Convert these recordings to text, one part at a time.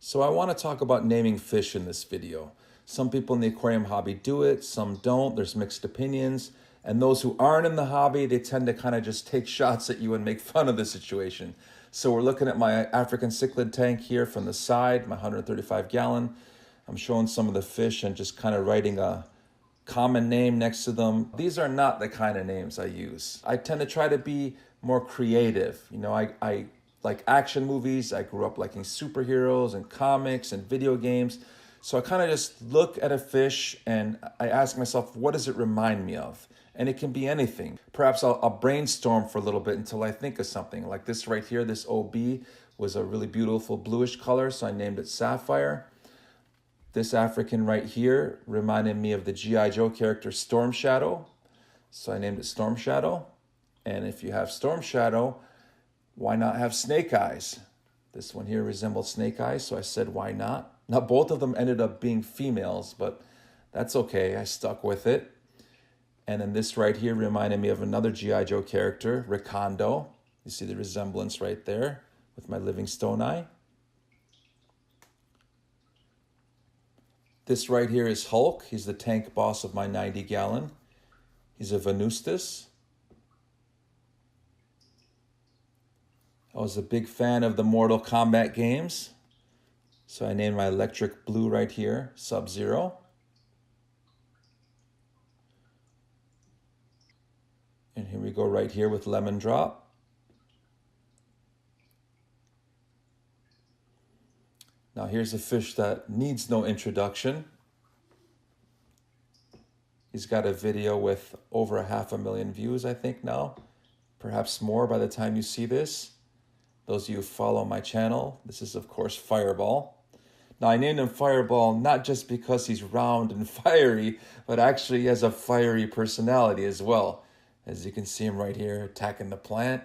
So I want to talk about naming fish in this video. Some people in the aquarium hobby do it, some don't. There's mixed opinions. And those who aren't in the hobby, they tend to kind of just take shots at you and make fun of the situation. So we're looking at my African cichlid tank here from the side, my 135 gallon. I'm showing some of the fish and just kind of writing a common name next to them. These are not the kind of names I use. I tend to try to be more creative. You know, I like action movies. I grew up liking superheroes and comics and video games. So I kind of just look at a fish and I ask myself, what does it remind me of? And it can be anything. Perhaps I'll brainstorm for a little bit until I think of something. Like this right here, this OB was a really beautiful bluish color, so I named it Sapphire. This African right here reminded me of the G.I. Joe character Storm Shadow, so I named it Storm Shadow. And if you have Storm Shadow, why not have snake eyes? This one here resembled snake eyes, so I said, why not? Now, both of them ended up being females, but that's okay. I stuck with it. And then this right here reminded me of another G.I. Joe character, Recondo. You see the resemblance right there with my Livingstone eye. This right here is Hulk. He's the tank boss of my 90 gallon. He's a Venustus. I was a big fan of the Mortal Kombat games, so I named my electric blue right here Sub-Zero. And here we go right here with Lemon Drop. Now here's a fish that needs no introduction. He's got a video with over 500,000 views, I think now. Perhaps more by the time you see this. Those of you who follow my channel, this is of course Fireball. Now I named him Fireball not just because he's round and fiery, but actually he has a fiery personality as well. As you can see him right here attacking the plant,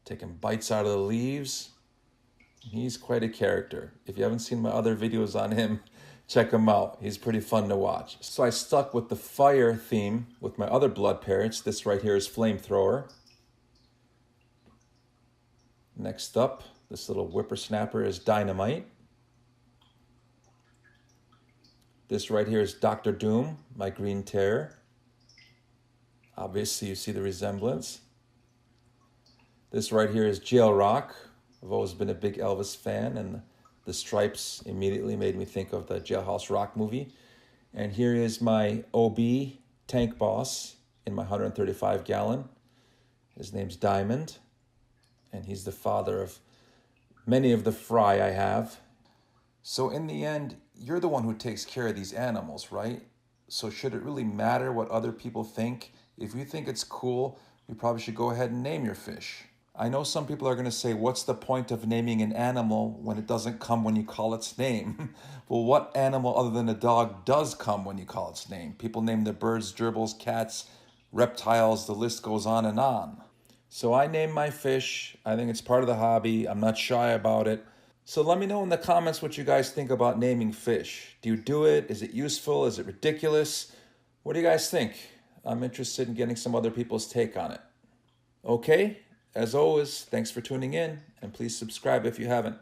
taking bites out of the leaves. He's quite a character. If you haven't seen my other videos on him, check him out. He's pretty fun to watch. So I stuck with the fire theme with my other blood parrots. This right here is Flamethrower. Next up, this little whippersnapper is Dynamite. This right here is Dr. Doom, my Green Terror. Obviously, you see the resemblance. This right here is Jail Rock. I've always been a big Elvis fan, and the stripes immediately made me think of the Jailhouse Rock movie. And here is my OB tank boss in my 135 gallon. His name's Diamond, and he's the father of many of the fry I have. So in the end, you're the one who takes care of these animals, right? So should it really matter what other people think? If you think it's cool, you probably should go ahead and name your fish. I know some people are going to say, what's the point of naming an animal when it doesn't come when you call its name? Well, what animal other than a dog does come when you call its name? People name their birds, gerbils, cats, reptiles, the list goes on and on. So I name my fish. I think it's part of the hobby. I'm not shy about it. So let me know in the comments what you guys think about naming fish. Do you do it? Is it useful? Is it ridiculous? What do you guys think? I'm interested in getting some other people's take on it. Okay, as always, thanks for tuning in, and please subscribe if you haven't.